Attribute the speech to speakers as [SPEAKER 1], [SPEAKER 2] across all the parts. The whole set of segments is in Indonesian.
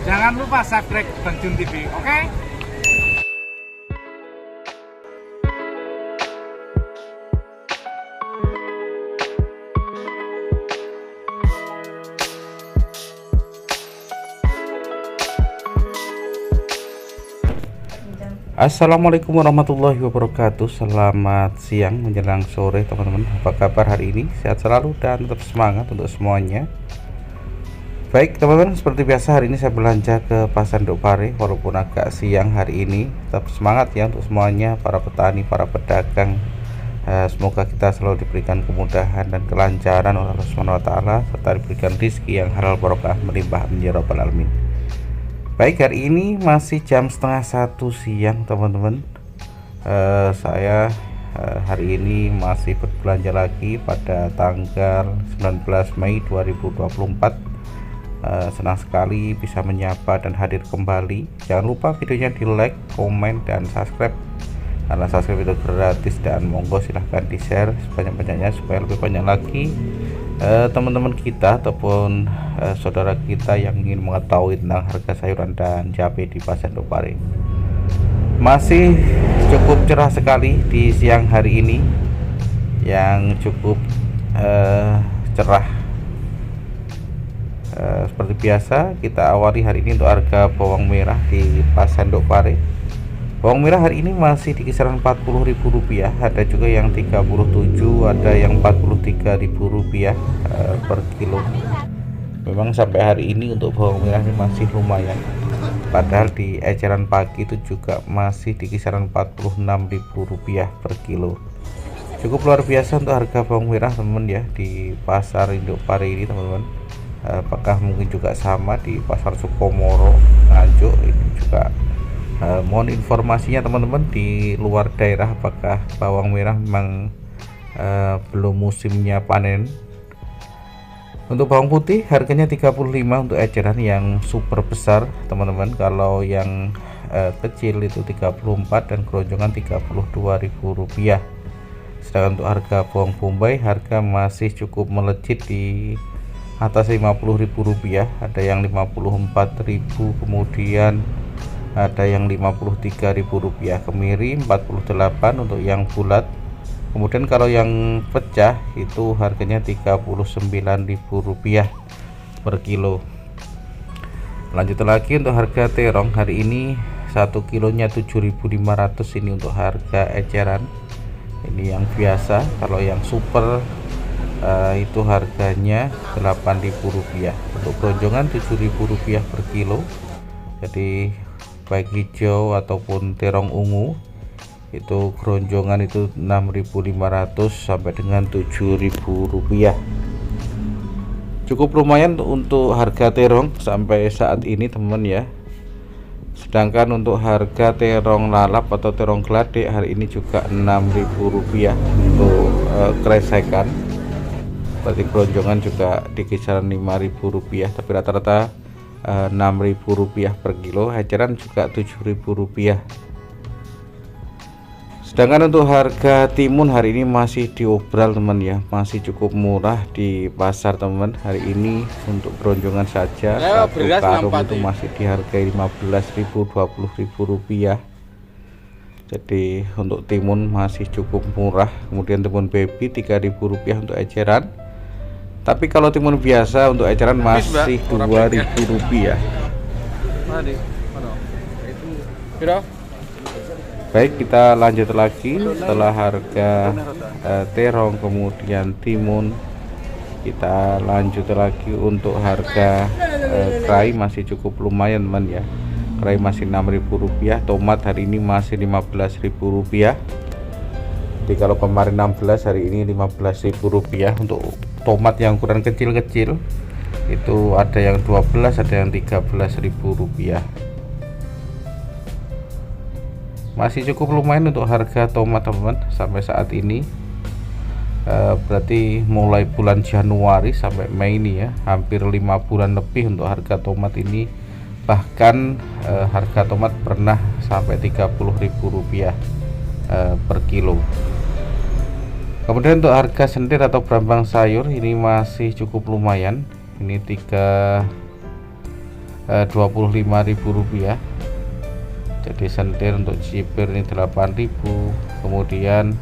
[SPEAKER 1] Jangan lupa subscribe Bang Jun TV, oke?
[SPEAKER 2] Assalamualaikum warahmatullahi wabarakatuh. Selamat siang menjelang sore teman-teman. Apa kabar hari ini? Sehat selalu dan tetap semangat untuk semuanya. Baik teman-teman, seperti biasa hari ini saya belanja ke Pasar Induk Pare. Walaupun agak siang hari ini, tetap semangat ya untuk semuanya, para petani, para pedagang. Semoga kita selalu diberikan kemudahan dan kelancaran oleh Allah Subhanahu wa taala, serta diberikan rezeki yang halal barokah melimpah ya rabbal alamin. Baik, hari ini masih jam setengah 1 siang teman-teman. Saya hari ini masih berbelanja lagi pada tanggal 19 Mei 2024. Senang sekali bisa menyapa dan hadir kembali. Jangan lupa videonya di like, komen, dan subscribe, karena subscribe itu gratis, dan monggo silahkan di share sebanyak-banyaknya supaya lebih banyak lagi teman-teman kita ataupun saudara kita yang ingin mengetahui tentang harga sayuran dan cabai di Pasar Induk Pare. Masih cukup cerah sekali di siang hari ini, yang cukup cerah. Seperti biasa kita awali hari ini untuk harga bawang merah di Pasar Induk Pare. Bawang merah hari ini masih di kisaran Rp40.000, ada juga yang 37, ada yang Rp43.000 per kilo. Memang sampai hari ini untuk bawang merah ini masih lumayan, padahal di eceran pagi itu juga masih di kisaran Rp46.000 per kilo. Cukup luar biasa untuk harga bawang merah teman-teman ya di Pasar Induk Pare ini teman-teman. Apakah mungkin juga sama di Pasar Sukomoro, Nganjuk ini juga? Mohon informasinya teman-teman di luar daerah, apakah bawang merah memang belum musimnya panen. Untuk bawang putih harganya 35 untuk eceran yang super besar teman-teman. Kalau yang kecil itu 34 dan keroncongan Rp32.000. Sedangkan untuk harga bawang bombay harga masih cukup melejit di atas Rp50.000, ada yang Rp54.000, kemudian ada yang Rp53.000, kemiri 48 untuk yang bulat. Kemudian kalau yang pecah itu harganya Rp39.000 per kilo. Lanjut lagi untuk harga terong hari ini 1 kilonya 7.500 ini untuk harga eceran. Ini yang biasa. Kalau yang super itu harganya Rp8.000. Untuk keroncongan Rp7.000 per kilo. Jadi baik hijau ataupun terong ungu itu keroncongan itu Rp6.500 sampai dengan Rp7.000. Cukup lumayan untuk harga terong sampai saat ini teman ya. Sedangkan untuk harga terong lalap atau terong geladek hari ini juga Rp6.000 untuk kresekan. Berarti keroncongan juga di kisaran Rp5.000, tapi rata-rata Rp6.000 per kilo. Eceran juga Rp7.000. Sedangkan untuk harga timun hari ini masih diobral teman ya, masih cukup murah di pasar teman. Hari ini untuk keroncongan saja satu karung itu masih dihargai Rp15.000, Rp20.000. Jadi untuk timun masih cukup murah. Kemudian timun baby Rp3.000 untuk eceran. Tapi kalau timun biasa untuk eceran masih Rp2.000. Baik, kita lanjut lagi. Setelah harga terong kemudian timun, kita lanjut lagi untuk harga kerai. Masih cukup lumayan teman ya. Kerai masih Rp6.000. Tomat hari ini masih Rp15.000. Jadi kalau kemarin 16, hari ini Rp15.000 untuk tomat yang ukuran kecil-kecil. Itu ada yang 12, ada yang Rp13.000. Masih cukup lumayan untuk harga tomat teman sampai saat ini. Berarti mulai bulan Januari sampai Mei ini ya, hampir 5 bulan lebih untuk harga tomat ini. Bahkan harga tomat pernah sampai Rp30.000 per kilo. Kemudian untuk harga sendir atau berambang sayur ini masih cukup lumayan. Ini Rp25.000. Jadi sentir untuk cipir ini 8.000. Kemudian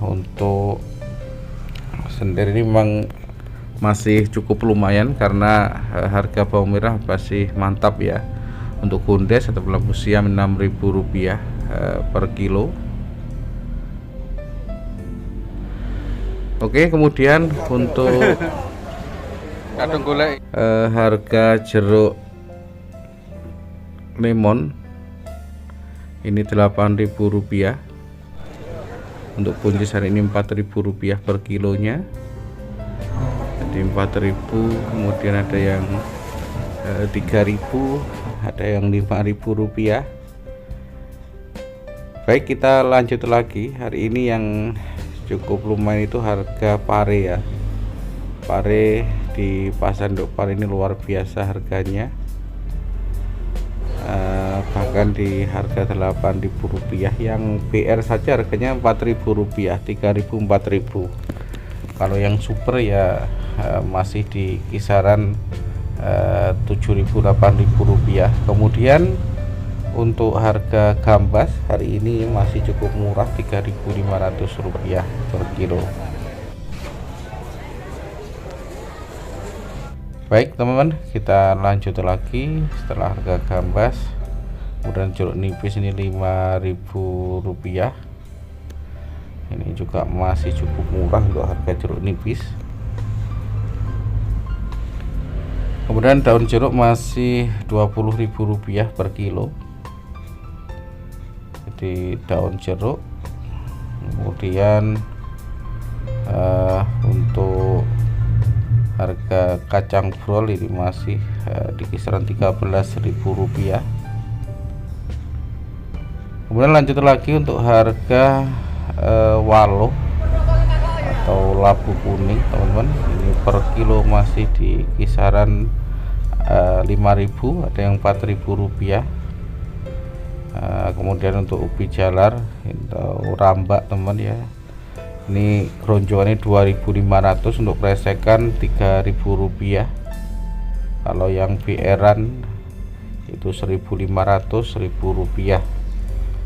[SPEAKER 2] untuk sentir ini memang masih cukup lumayan karena harga bawang merah masih mantap ya. Untuk Kondes atau lampu siam Rp6.000 per kilo. Oke, kemudian untuk harga jeruk lemon ini Rp8.000. Untuk buncis hari ini Rp4.000 per kilonya. Jadi 4.000, kemudian ada yang 3.000, ada yang Rp5.000. Baik, kita lanjut lagi. Hari ini yang cukup lumayan itu harga pare ya. Pare di Pasar Induk Pare ini luar biasa harganya, bahkan di harga Rp8.000. Yang BR saja harganya Rp4.000, 3.000, 4.000. Kalau yang super ya masih di kisaran Rp7.000, Rp8.000. Kemudian untuk harga gambas hari ini masih cukup murah, Rp3.500 per kilo. Baik teman-teman, kita lanjut lagi. Setelah harga gambas, kemudian jeruk nipis ini Rp5.000. Ini juga masih cukup murah untuk harga jeruk nipis. Kemudian daun jeruk masih Rp20.000 per kilo. Jadi daun jeruk. Kemudian untuk harga kacang brol ini masih di kisaran Rp13.000. Kemudian lanjut lagi untuk harga walo atau labu kuning teman-teman, ini per kilo masih di kisaran 5.000, ada yang Rp4.000. Kemudian untuk ubi jalar atau rambak teman ya, ini keroncongannya 2.500, untuk presekan Rp3.000. Kalau yang BR-an itu Rp1.500, Rp1.000.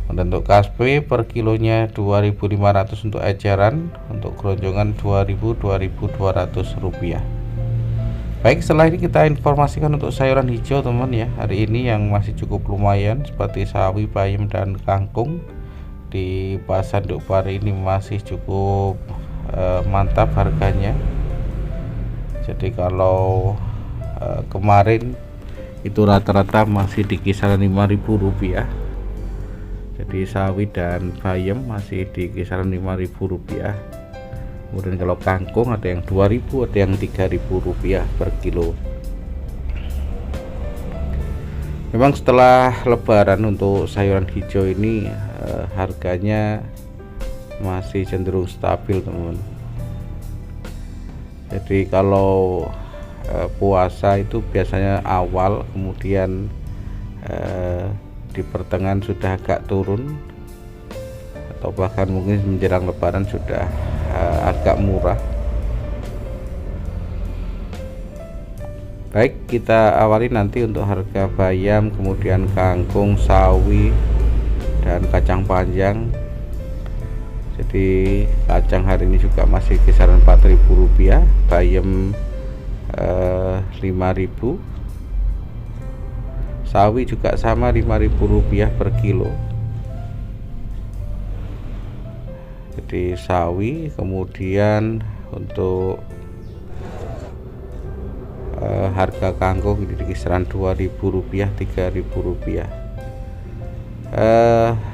[SPEAKER 2] Dan untuk kaspe per kilonya Rp2.500 untuk eceran, untuk keroncongan Rp2.200. Baik, setelah ini kita informasikan untuk sayuran hijau teman ya. Hari ini yang masih cukup lumayan seperti sawi, bayam, dan kangkung di Pasar Induk Pare ini masih cukup mantap harganya. Jadi kalau kemarin itu rata-rata masih di kisaran Rp5.000. Jadi sawi dan bayam masih di kisaran Rp5.000. Kemudian kalau kangkung ada yang Rp2.000, ada yang Rp3.000 per kilo. Memang setelah lebaran untuk sayuran hijau ini harganya masih cenderung stabil teman-teman. Jadi kalau puasa itu biasanya awal, kemudian di pertengahan sudah agak turun, atau bahkan mungkin menjelang lebaran sudah agak murah. Baik, kita awali nanti untuk harga bayam, kemudian kangkung, sawi, dan kacang panjang. Jadi kacang hari ini juga masih kisaran Rp4.000, bayam Rp5.000, sawi juga sama Rp5.000 per kilo. Jadi sawi, kemudian untuk harga kangkung ini di kisaran Rp2.000, Rp3.000.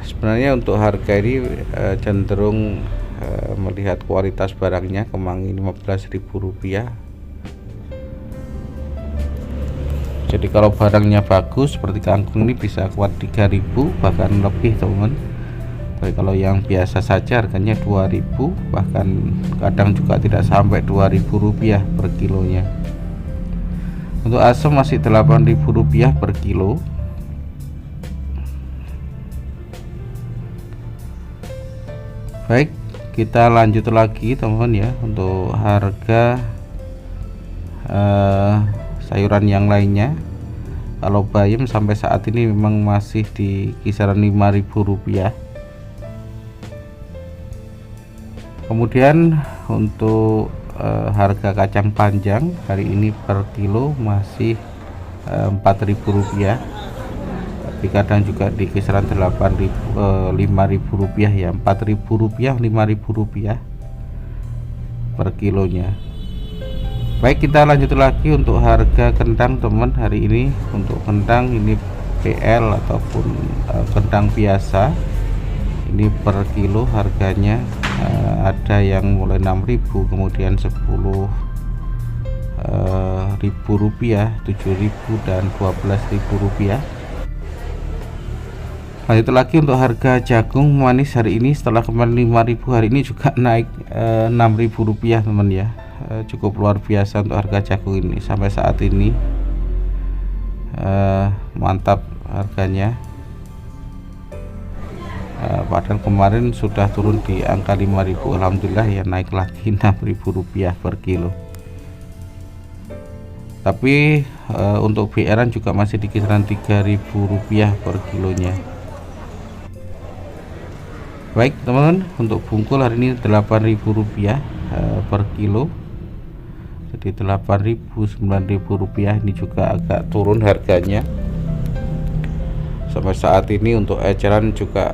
[SPEAKER 2] Sebenarnya untuk harga ini cenderung melihat kualitas barangnya. Kemangi Rp15.000. Jadi kalau barangnya bagus seperti kangkung ini bisa kuat Rp3.000 bahkan lebih teman-teman. Tapi kalau yang biasa saja harganya Rp2.000, bahkan kadang juga tidak sampai Rp2.000 per kilonya. Untuk asam masih Rp8.000 per kilo. Baik, kita lanjut lagi teman-teman ya, untuk harga sayuran yang lainnya. Kalau bayam sampai saat ini memang masih di kisaran Rp5.000. Kemudian untuk harga kacang panjang hari ini per kilo masih Rp4.000, tapi kadang juga di kisaran Rp5.000 ya, Rp4.000 Rp5.000 per kilonya. Baik, kita lanjut lagi untuk harga kentang teman. Hari ini untuk kentang ini PL ataupun kentang biasa ini per kilo harganya ada yang mulai 6.000, kemudian 10.000 rupiah, 7.000 dan 12.000 rupiah. Lanjut lagi untuk harga jagung manis hari ini setelah kemarin 5.000, hari ini juga naik 6.000 rupiah teman ya. Cukup luar biasa untuk harga jagung ini sampai saat ini, mantap harganya. Padahal kemarin sudah turun di angka 5.000, alhamdulillah ya naik lagi 6.000 rupiah per kilo. Tapi untuk BR juga masih di kisaran 3.000 rupiah per kilonya. Baik teman-teman, untuk bungkul hari ini 8.000 rupiah per kilo, jadi 8.000 9.000 rupiah. Ini juga agak turun harganya sampai saat ini. Untuk eceran juga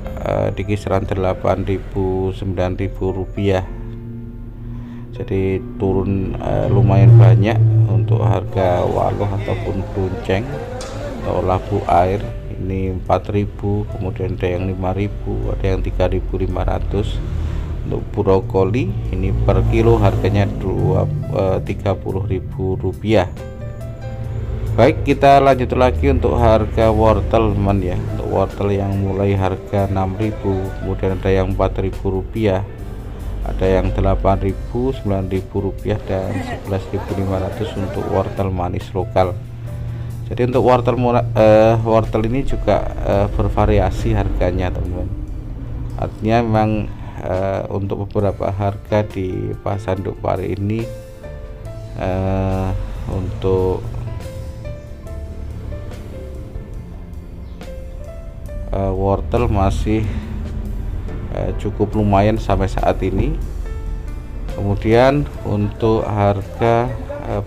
[SPEAKER 2] di kisaran 8.000 9.000 rupiah, jadi turun lumayan banyak. Untuk harga waluh ataupun bunceng atau labu air ini 4.000, kemudian ada yang 5.000, ada yang 3.500. Untuk brokoli ini per kilo harganya 30.000 rupiah. Baik, kita lanjut lagi untuk harga wortel teman ya. Untuk wortel yang mulai harga 6.000, kemudian ada yang 4.000 rupiah, ada yang 8.000 9.000 rupiah dan 11.500 untuk wortel manis lokal. Jadi untuk wortel ini juga bervariasi harganya teman-teman. Artinya memang untuk beberapa harga di Pasar Induk Pare ini untuk wortel masih cukup lumayan sampai saat ini. Kemudian untuk harga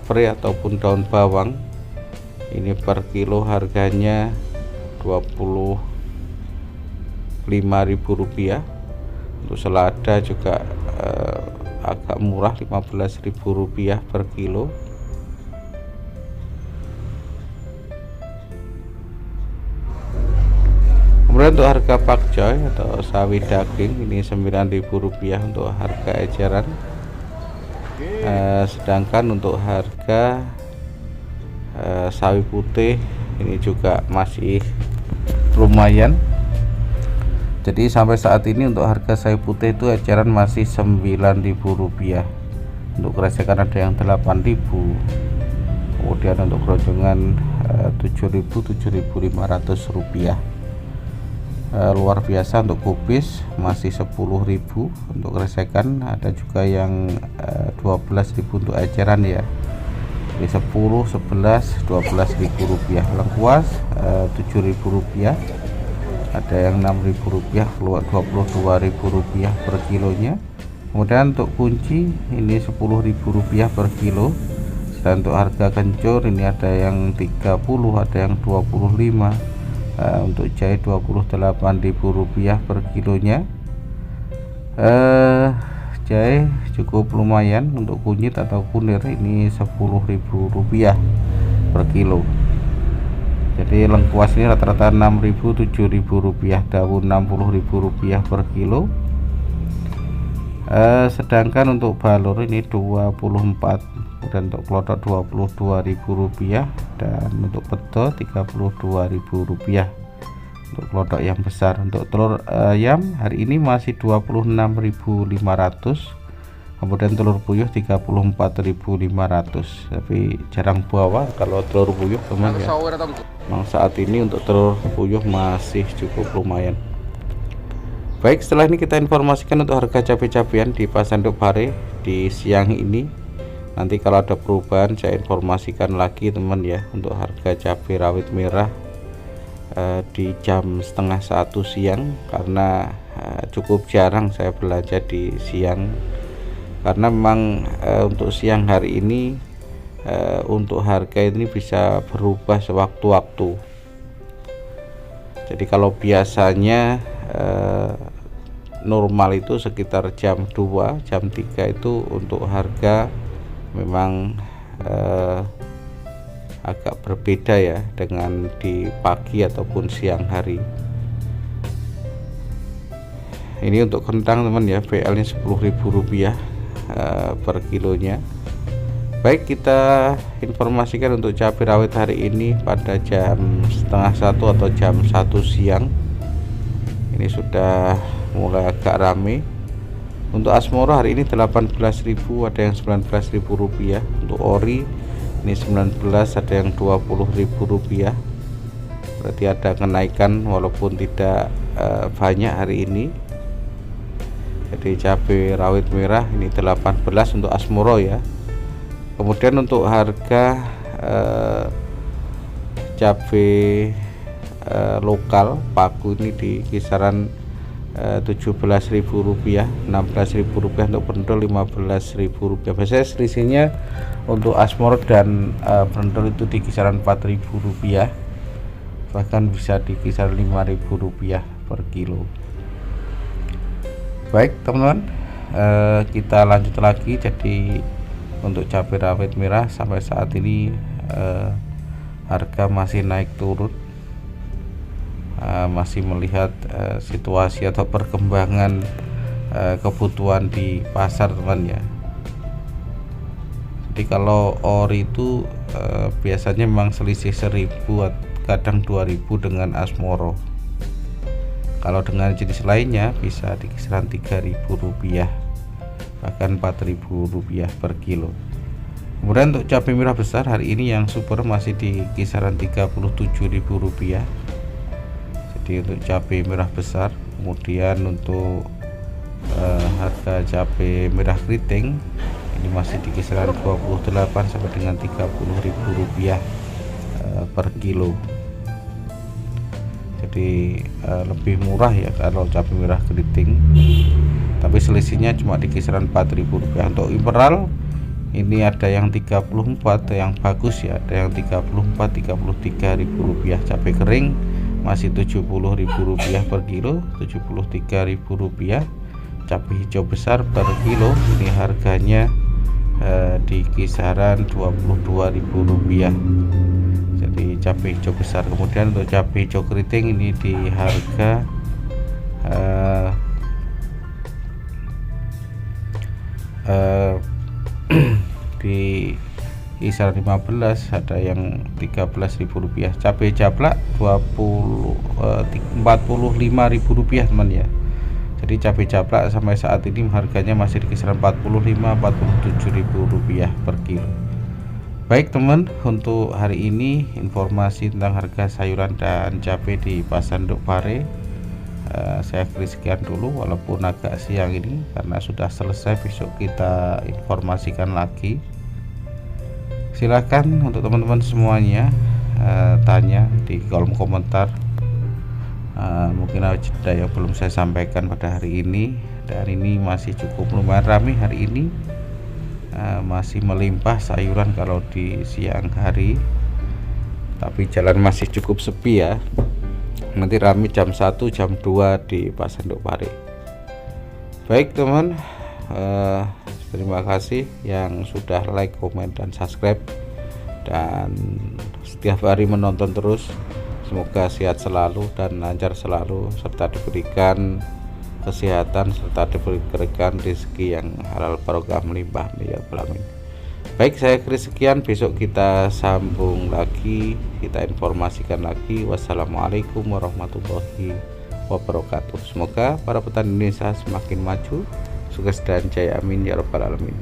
[SPEAKER 2] pre ataupun daun bawang ini per kilo harganya 25.000 rupiah. Untuk selada juga agak murah 15.000 rupiah per kilo. Kemudian untuk harga pakcoy atau sawi daging ini 9.000 rupiah untuk harga eceran. Sedangkan untuk harga sawi putih ini juga masih lumayan. Jadi sampai saat ini untuk harga sawi putih itu eceran masih 9.000 rupiah. Untuk geresekan ada yang 8.000, kemudian untuk keroncongan 7.000 7.500 rupiah. Luar biasa. Untuk kubis masih 10.000, untuk geresekan ada juga yang 12.000 untuk eceran ya. Di 10, 11, 12.000 rupiah. Lengkuas 7.000 rupiah, ada yang 6.000 rupiah, keluar 22.000 rupiah per kilonya. Kemudian untuk kunci ini 10.000 rupiah per kilo. Dan untuk harga kencur ini ada yang 30, ada yang 25. Untuk jahe 28.000 rupiah per kilonya. Jahe cukup lumayan. Untuk kunyit atau kunir ini 10.000 rupiah per kilo. Jadi lengkuas ini rata-rata 6.000 7.000 rupiah, daun 60.000 rupiah per kilo. Sedangkan untuk balur ini 24, dan untuk kelotok 22.000 rupiah, dan untuk peto 32.000 rupiah untuk kelotok yang besar. Untuk telur ayam hari ini masih 26.500, kemudian telur puyuh 34.500, tapi jarang bawa kalau telur puyuh teman ya. Memang saat ini untuk telur puyuh masih cukup lumayan. Baik, setelah ini kita informasikan untuk harga cabai-cabean di Pasar Induk Pare di siang ini. Nanti kalau ada perubahan saya informasikan lagi teman ya, untuk harga cabai rawit merah di jam setengah 1 siang, karena cukup jarang saya belanja di siang, karena memang untuk siang hari ini untuk harga ini bisa berubah sewaktu-waktu. Jadi kalau biasanya normal itu sekitar jam 2 jam 3 itu untuk harga memang agak berbeda ya dengan di pagi ataupun siang hari. Ini untuk kentang teman ya, PL nya Rp10.000 per kilonya. Baik, kita informasikan untuk cabai rawit hari ini pada jam setengah 1 atau jam 1 siang. Ini sudah mulai agak rame. Untuk asmoro hari ini 18.000, ada yang Rp19.000. Untuk ori ini 19, ada yang Rp20.000. Berarti ada kenaikan walaupun tidak banyak hari ini. Jadi cabai rawit merah ini 18 untuk asmoro ya. Kemudian untuk harga cabai lokal paku ini di kisaran Rp17.000, Rp16.000 untuk brendol, Rp15.000. Biasanya selisihnya untuk asmoro dan brendol itu di kisaran Rp4.000, bahkan bisa di kisaran Rp5.000 per kilo. Baik teman-teman, kita lanjut lagi. Jadi untuk cabai rawit merah sampai saat ini harga masih naik turun, masih melihat situasi atau perkembangan kebutuhan di pasar teman ya. Jadi kalau ori itu biasanya memang selisih 1.000, kadang 2.000 dengan asmoro. Kalau dengan jenis lainnya bisa di kisaran Rp3.000, bahkan Rp4.000 per kilo. Kemudian untuk cabai merah besar hari ini yang super masih di kisaran Rp37.000. Jadi untuk cabai merah besar. Kemudian untuk harga cabai merah keriting ini masih di kisaran 28 sampai dengan Rp30.000 per kilo. Jadi lebih murah ya kalau cabai merah keriting, tapi selisihnya cuma di kisaran Rp4.000. Untuk imperial ini ada yang 34, yang bagus ya, ada yang 34, Rp33.000. Cabai kering masih Rp70.000 per kilo, Rp73.000. Cabai hijau besar per kilo ini harganya di kisaran Rp22.000. Jadi cabai hijau besar. Kemudian untuk cabai hijau keriting ini di harga di kisaran 15, ada yang Rp13.000. Cabai jablak Rp45.000 teman ya. Jadi cabai jablak sampai saat ini harganya masih di kisaran Rp45-Rp47.000 per kilo. Baik teman, untuk hari ini informasi tentang harga sayuran dan cabai di Pasar Induk Pare saya akhiri sekian dulu, walaupun agak siang ini karena sudah selesai. Besok kita informasikan lagi. Silahkan untuk teman-teman semuanya tanya di kolom komentar. Mungkin ada yang belum saya sampaikan pada hari ini, dan ini masih cukup lumayan ramai hari ini. Masih melimpah sayuran kalau di siang hari, tapi jalan masih cukup sepi ya. Nanti ramai jam 1 jam 2 di Pasar Induk Pare. Baik teman, terima kasih yang sudah like, komen, dan subscribe, dan setiap hari menonton terus. Semoga sehat selalu dan lancar selalu, serta diberikan kesehatan, serta diberikan rezeki yang halal barokah melimpah ya Amin. Baik, saya akhiri sekian. Besok kita sambung lagi, kita informasikan lagi. Wassalamualaikum warahmatullahi wabarakatuh. Semoga para petani Indonesia semakin maju, sukses dan jaya, amin ya rabbal alamin.